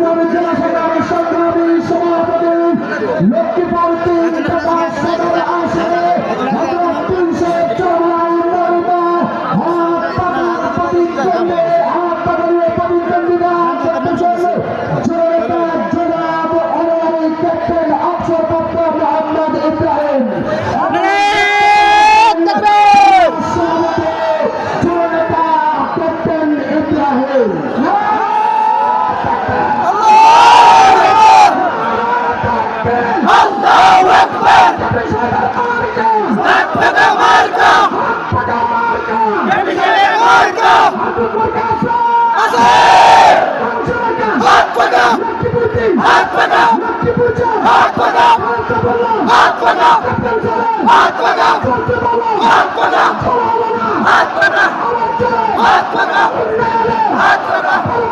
লক্ষ্মীপুর জেলা শাখার সংগ্রামী সভাপতি লক্ষ্মীপুর 3 টাকা সদর আসনে হাত